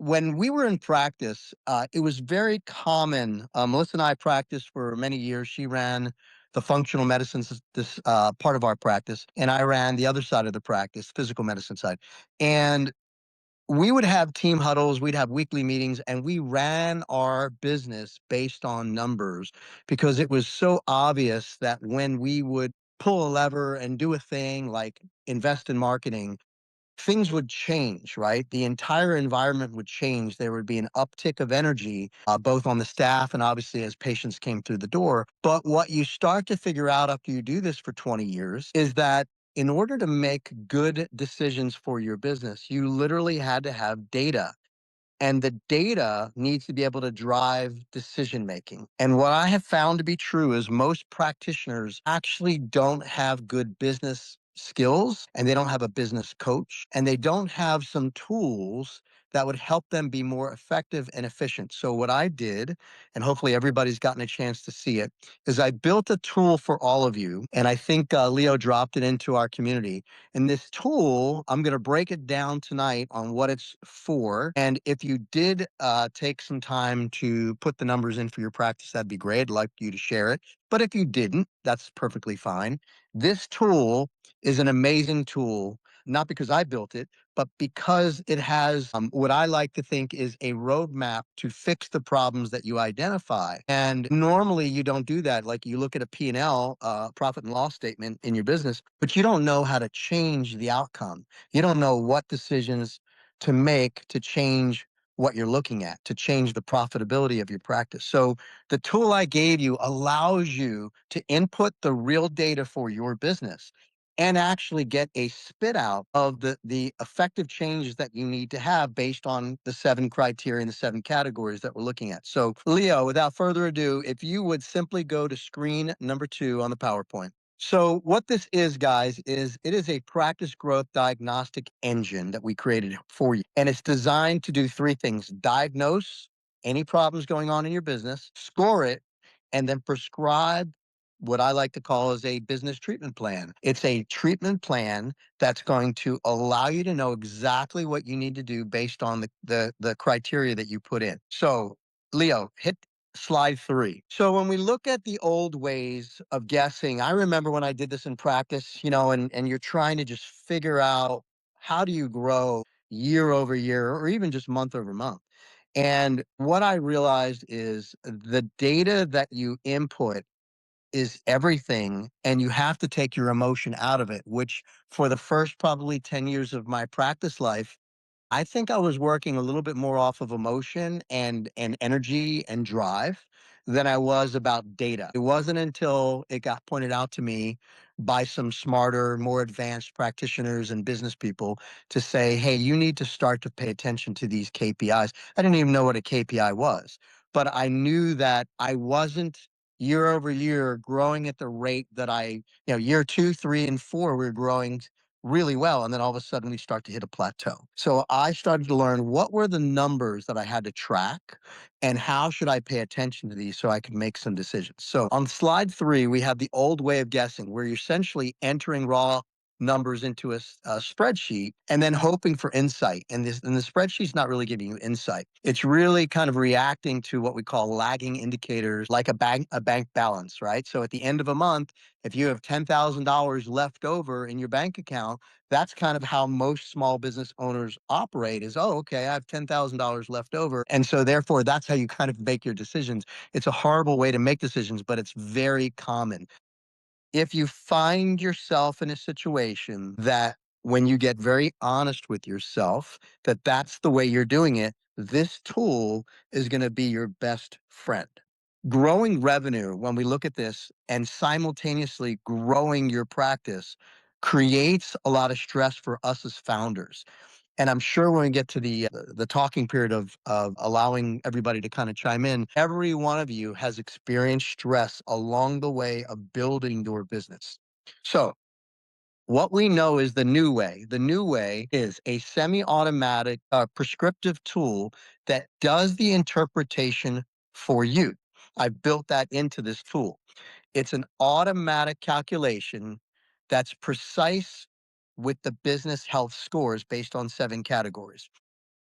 when we were in practice, it was very common. Melissa and I practiced for many years. She ran the functional medicine this part of our practice, and I ran the other side of the practice, physical medicine side. And we would have team huddles, we'd have weekly meetings, and we ran our business based on numbers because it was so obvious that when we would pull a lever and do a thing like invest in marketing, things would change, right? The entire environment would change. There would be an uptick of energy, both on the staff and obviously as patients came through the door. But what you start to figure out after you do this for 20 years is that in order to make good decisions for your business, you literally had to have data. And the data needs to be able to drive decision making. And what I have found to be true is most practitioners actually don't have good business skills, and they don't have a business coach, and they don't have some tools that would help them be more effective and efficient. So what I did, and hopefully everybody's gotten a chance to see it, is I built a tool for all of you. And I think Leo dropped it into our community. And this tool, I'm going to break it down tonight on what it's for. And if you did take some time to put the numbers in for your practice, that'd be great. I'd like you to share it. But if you didn't, that's perfectly fine. This tool is an amazing tool, not because I built it, but because it has what I like to think is a roadmap to fix the problems that you identify. And normally you don't do that. Like you look at a P&L, profit and loss statement in your business, but you don't know how to change the outcome. You don't know what decisions to make to change what you're looking at, to change the profitability of your practice. So the tool I gave you allows you to input the real data for your business and actually get a spit out of the effective changes that you need to have based on the 7 criteria and the 7 categories that we're looking at. So Leo, without further ado, if you would simply go to screen number 2 on the PowerPoint. So what this is, guys, is it is a practice growth diagnostic engine that we created for you. And it's designed to do 3 things: diagnose any problems going on in your business, score it, and then prescribe what I like to call as a business treatment plan. It's a treatment plan that's going to allow you to know exactly what you need to do based on the criteria that you put in. So, Leo, hit slide 3. So when we look at the old ways of guessing, I remember when I did this in practice, and you're trying to just figure out how do you grow year over year or even just month over month. And what I realized is the data that you input is everything, and you have to take your emotion out of it, which for the first probably 10 years of my practice life, I think I was working a little bit more off of emotion and energy and drive than I was about data. It wasn't until it got pointed out to me by some smarter, more advanced practitioners and business people to say, hey, you need to start to pay attention to these KPIs. I didn't even know what a KPI was, but I knew that I wasn't year over year growing at the rate that year 2, 3, and 4, we we're growing really well. And then all of a sudden we start to hit a plateau. So I started to learn what were the numbers that I had to track and how should I pay attention to these so I could make some decisions. So on slide 3, we have the old way of guessing where you're essentially entering raw numbers into a spreadsheet and then hoping for insight. And the spreadsheet's not really giving you insight. It's really kind of reacting to what we call lagging indicators, like a bank balance, right? So at the end of a month, if you have $10,000 left over in your bank account, that's kind of how most small business owners operate is, oh, okay, I have $10,000 left over. And so therefore, that's how you kind of make your decisions. It's a horrible way to make decisions, but it's very common. If you find yourself in a situation that when you get very honest with yourself, that that's the way you're doing it, this tool is going to be your best friend. Growing revenue, when we look at this, and simultaneously growing your practice creates a lot of stress for us as founders. And I'm sure when we get to the talking period of allowing everybody to kind of chime in, every one of you has experienced stress along the way of building your business. So what we know is the new way. The new way is a semi-automatic prescriptive tool that does the interpretation for you. I built that into this tool. It's an automatic calculation that's precise with the business health scores based on 7 categories.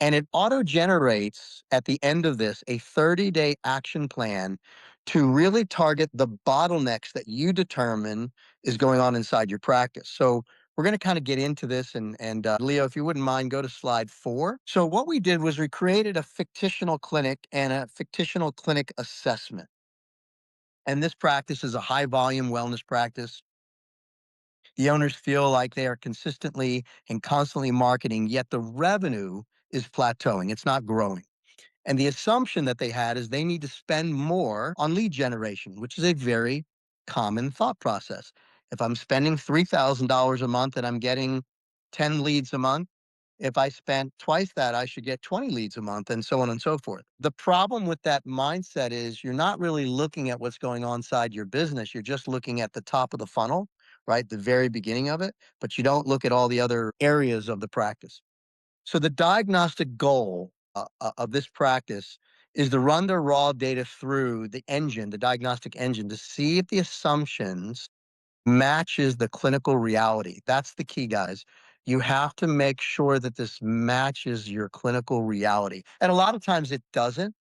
And it auto generates at the end of this a 30-day action plan to really target the bottlenecks that you determine is going on inside your practice. So we're going to kind of get into this, and Leo, if you wouldn't mind, go to slide 4. So what we did was we created a fictional clinic and a fictional clinic assessment. And this practice is a high volume wellness practice. The owners feel like they are consistently and constantly marketing, yet the revenue is plateauing. It's not growing. And the assumption that they had is they need to spend more on lead generation, which is a very common thought process. If I'm spending $3,000 a month and I'm getting 10 leads a month, if I spent twice that, I should get 20 leads a month, and so on and so forth. The problem with that mindset is you're not really looking at what's going on inside your business. You're just looking at the top of the funnel, right? The very beginning of it, but you don't look at all the other areas of the practice. So the diagnostic goal of this practice is to run the raw data through the engine, the diagnostic engine, to see if the assumptions matches the clinical reality. That's the key, guys. You have to make sure that this matches your clinical reality. And a lot of times it doesn't,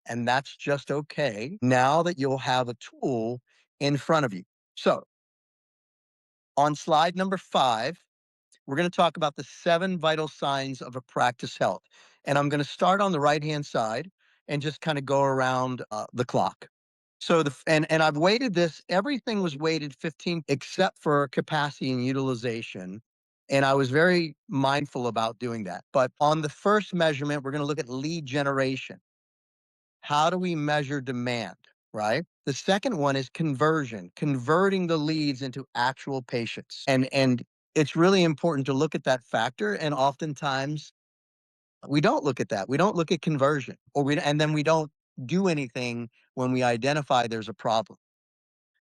and that's just okay. Now that you'll have a tool in front of you. So on slide number 5, we're going to talk about the 7 vital signs of a practice health. And I'm going to start on the right-hand side and just kind of go around the clock. So and I've weighted this, everything was weighted 15 except for capacity and utilization. And I was very mindful about doing that. But on the first measurement, we're going to look at lead generation. How do we measure demand, right? The second one is conversion, converting the leads into actual patients. And it's really important to look at that factor. And oftentimes we don't look at that. We don't look at conversion, and then we don't do anything when we identify there's a problem.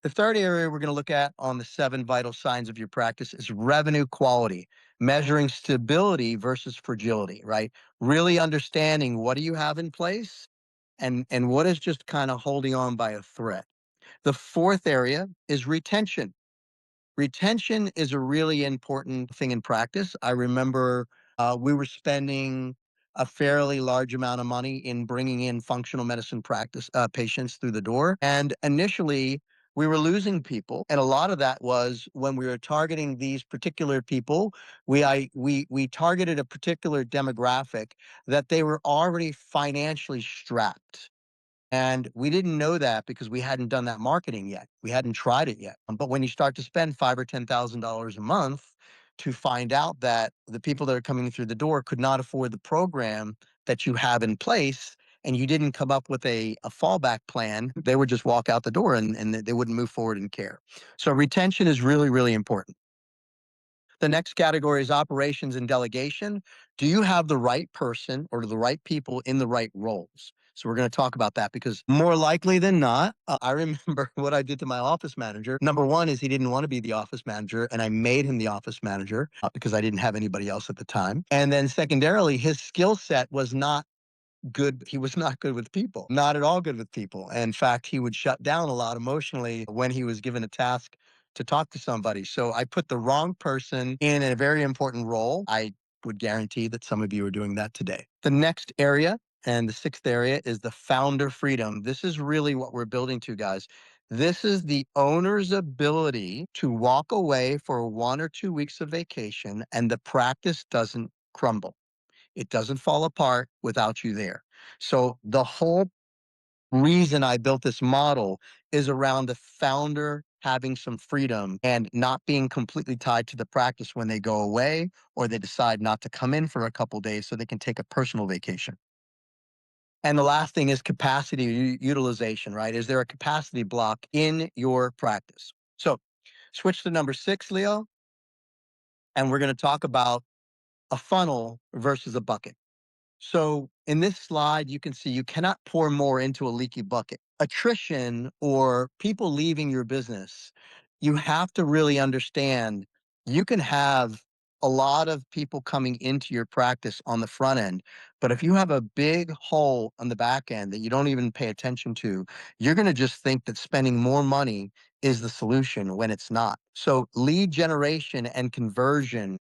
The third area we're going to look at on the 7 vital signs of your practice is revenue quality, measuring stability versus fragility, right? Really understanding what do you have in place and what is just kind of holding on by a thread. The fourth area is retention. Retention is a really important thing in practice. I remember we were spending a fairly large amount of money in bringing in functional medicine practice patients through the door. And initially, we were losing people, and a lot of that was when we were targeting these particular people. We targeted a particular demographic that they were already financially strapped. And we didn't know that because we hadn't done that marketing yet. We hadn't tried it yet. But when you start to spend $5,000 or $10,000 a month to find out that the people that are coming through the door could not afford the program that you have in place, and you didn't come up with a fallback plan, they would just walk out the door and they wouldn't move forward in care. So retention is really, really important. The next category is operations and delegation. Do you have the right person or the right people in the right roles? So we're going to talk about that because more likely than not, I remember what I did to my office manager. Number one is he didn't want to be the office manager, and I made him the office manager because I didn't have anybody else at the time. And then secondarily, his skill set was not good. He was not good with people, not at all good with people. In fact, he would shut down a lot emotionally when he was given a task to talk to somebody. So I put the wrong person in a very important role. I would guarantee that some of you are doing that today. The next area and the sixth area is the founder freedom. This is really what we're building to, guys. This is the owner's ability to walk away for 1 or 2 weeks of vacation and the practice doesn't crumble. It doesn't fall apart without you there. So the whole reason I built this model is around the founder having some freedom and not being completely tied to the practice when they go away or they decide not to come in for a couple days so they can take a personal vacation. And the last thing is capacity utilization, right? Is there a capacity block in your practice? So switch to number 6, Leo, and we're going to talk about a funnel versus a bucket. So in this slide, you can see you cannot pour more into a leaky bucket. Attrition or people leaving your business, you have to really understand you can have a lot of people coming into your practice on the front end. But if you have a big hole on the back end that you don't even pay attention to, you're going to just think that spending more money is the solution when it's not. So lead generation and conversion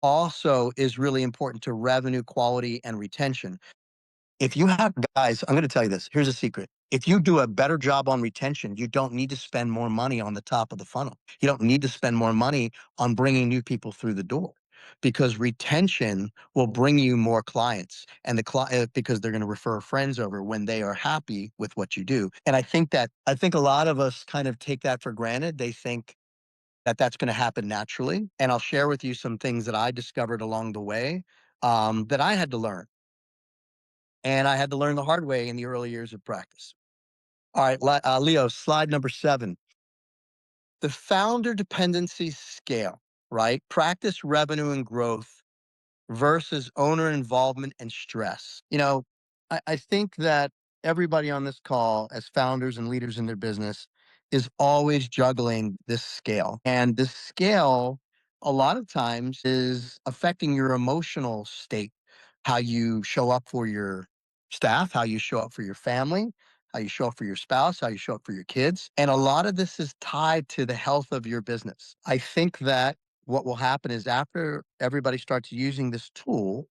also is really important to revenue quality and retention. If you have guys, I'm going to tell you this. Here's a secret. If you do a better job on retention, you don't need to spend more money on the top of the funnel. You don't need to spend more money on bringing new people through the door because retention will bring you more clients and because they're going to refer friends over when they are happy with what you do. And I think a lot of us kind of take that for granted. They think that that's going to happen naturally. And I'll share with you some things that I discovered along the way that I had to learn. And I had to learn the hard way in the early years of practice. All right, Leo, slide number 7. The founder dependency scale, right? Practice revenue and growth versus owner involvement and stress. I think that everybody on this call, as founders and leaders in their business, is always juggling this scale. And this scale, a lot of times, is affecting your emotional state, how you show up for your staff, how you show up for your family, how you show up for your spouse, how you show up for your kids. And a lot of this is tied to the health of your business. I think that what will happen is after everybody starts using this tool,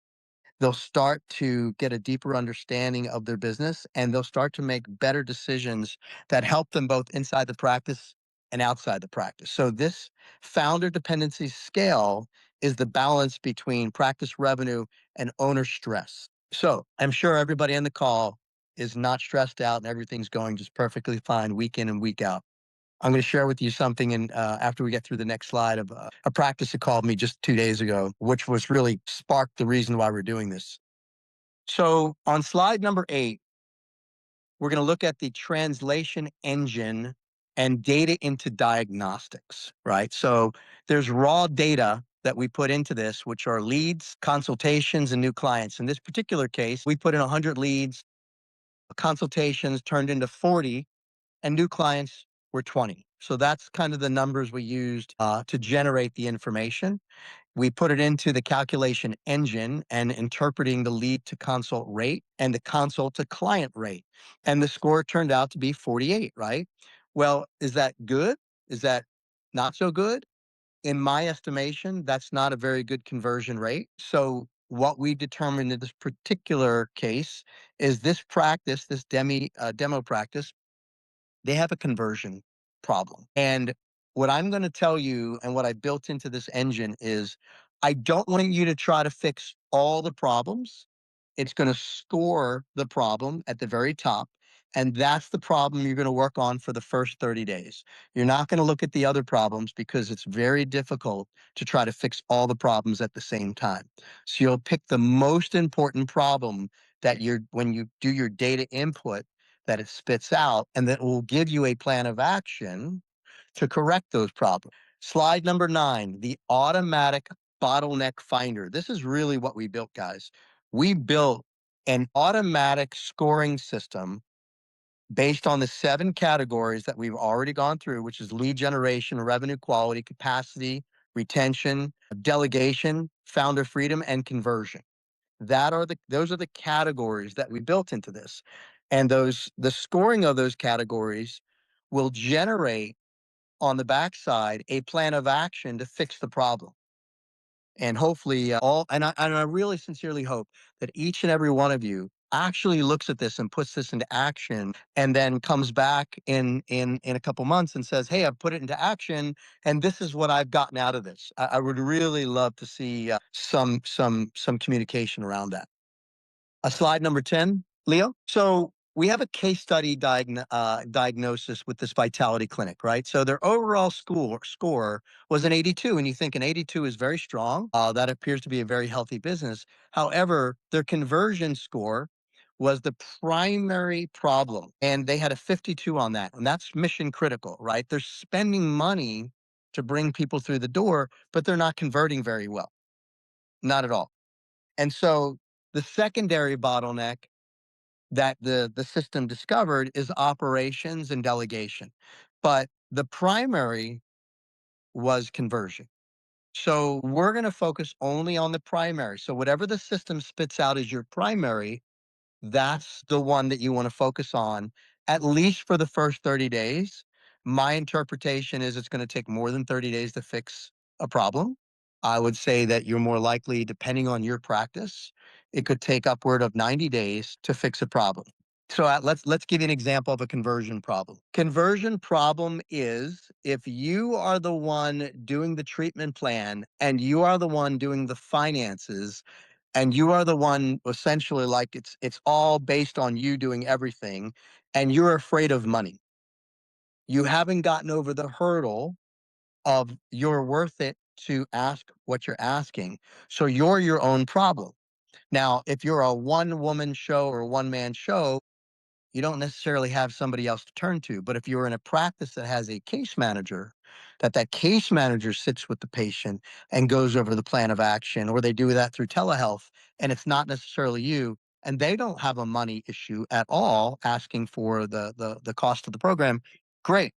they'll start to get a deeper understanding of their business and they'll start to make better decisions that help them both inside the practice and outside the practice. So, this founder dependency scale is the balance between practice revenue and owner stress. So, I'm sure everybody on the call is not stressed out and everything's going just perfectly fine week in and week out. I'm going to share with you something, and after we get through the next slide, of a practice that called me just 2 days ago, which was really sparked the reason why we're doing this. So on slide number 8, we're going to look at the translation engine and data into diagnostics, right? So there's raw data that we put into this, which are leads, consultations, and new clients. In this particular case, we put in 100 leads, consultations turned into 40, and new clients were 20. So that's kind of the numbers we used to generate the information. We put it into the calculation engine and interpreting the lead to consult rate and the consult to client rate. And the score turned out to be 48, right? Well, is that good? Is that not so good? In my estimation, that's not a very good conversion rate. So what we determined in this particular case is this practice, this demo practice, they have a conversion problem. And what I'm going to tell you and what I built into this engine is I don't want you to try to fix all the problems. It's going to score the problem at the very top. And that's the problem you're going to work on for the first 30 days. You're not going to look at the other problems because it's very difficult to try to fix all the problems at the same time. So you'll pick the most important problem that when you do your data input, that it spits out, and that will give you a plan of action to correct those problems. Slide number 9, the automatic bottleneck finder. This is really what we built, guys. We built an automatic scoring system based on the 7 categories that we've already gone through, which is lead generation, revenue quality, capacity, retention, delegation, founder freedom, and conversion. Those are the categories that we built into this. And the scoring of those categories will generate on the backside a plan of action to fix the problem. And hopefully and I really sincerely hope that each and every one of you actually looks at this and puts this into action and then comes back in a couple months and says, hey, I've put it into action and this is what I've gotten out of this. I would really love to see some communication around that. Slide number 10, Leo. So we have a case study diagnosis with this Vitality Clinic, right? So their overall score was an 82, and you think an 82 is very strong. That appears to be a very healthy business. However, their conversion score was the primary problem, and they had a 52 on that, and that's mission critical, right? They're spending money to bring people through the door, but they're not converting very well, not at all. And so the secondary bottleneck that the system discovered is operations and delegation. But the primary was conversion. So we're going to focus only on the primary. So whatever the system spits out as your primary, that's the one that you want to focus on, at least for the first 30 days. My interpretation is it's going to take more than 30 days to fix a problem. I would say that you're more likely, depending on your practice, it could take upward of 90 days to fix a problem. So let's give you an example of a conversion problem. Conversion problem is if you are the one doing the treatment plan and you are the one doing the finances and you are the one essentially like it's all based on you doing everything and you're afraid of money. You haven't gotten over the hurdle of you're worth it to ask what you're asking. So you're your own problem. Now, if you're a one woman show or a one man show, you don't necessarily have somebody else to turn to. But if you're in a practice that has a case manager, that case manager sits with the patient and goes over the plan of action, or they do that through telehealth, and it's not necessarily you, and they don't have a money issue at all asking for the cost of the program, great.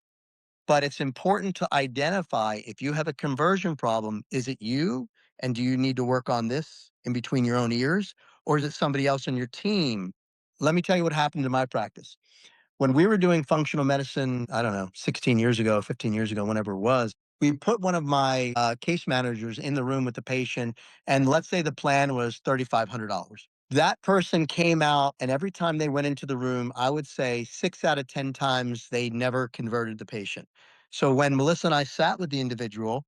But it's important to identify if you have a conversion problem, is it you? And do you need to work on this in between your own ears? Or is it somebody else on your team? Let me tell you what happened in my practice. When we were doing functional medicine, I don't know, 16 years ago, 15 years ago, whenever it was, we put one of my case managers in the room with the patient. And let's say the plan was $3,500. That person came out, and every time they went into the room, I would say 6 out of 10 times they never converted the patient. So when Melissa and I sat with the individual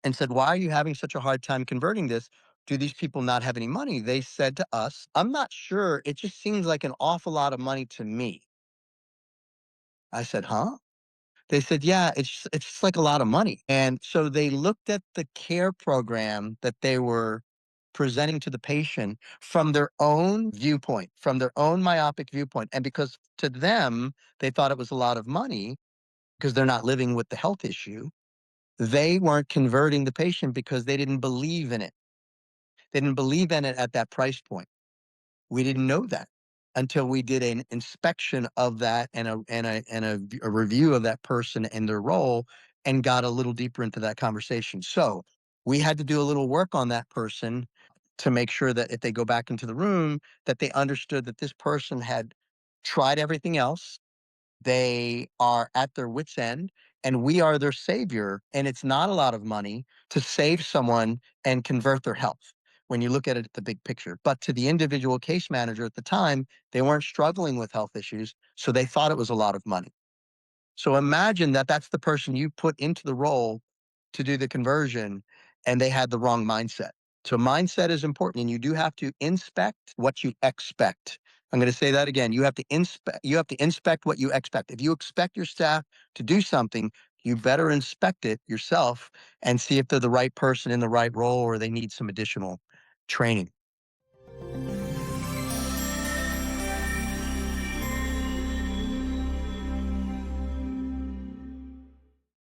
and said, "Why are you having such a hard time converting this? Do these people not have any money?" They said to us, "I'm not sure. It just seems like an awful lot of money to me." I said, "Huh?" They said, "Yeah, it's just like a lot of money." And so they looked at the care program that they were presenting to the patient from their own viewpoint, from their own myopic viewpoint. And because to them, they thought it was a lot of money because they're not living with the health issue, they weren't converting the patient because they didn't believe in it. They didn't believe in it at that price point. We didn't know that until we did an inspection of that and a review of that person and their role and got a little deeper into that conversation. So we had to do a little work on that person to make sure that if they go back into the room, that they understood that this person had tried everything else. They are at their wits' end, and we are their savior. And it's not a lot of money to save someone and convert their health when you look at it at the big picture. But to the individual case manager at the time, they weren't struggling with health issues. So they thought it was a lot of money. So imagine that that's the person you put into the role to do the conversion, and they had the wrong mindset. So mindset is important, and you do have to inspect what you expect. I'm going to say that again. You have to inspect what you expect. If you expect your staff to do something, you better inspect it yourself and see if they're the right person in the right role or they need some additional training.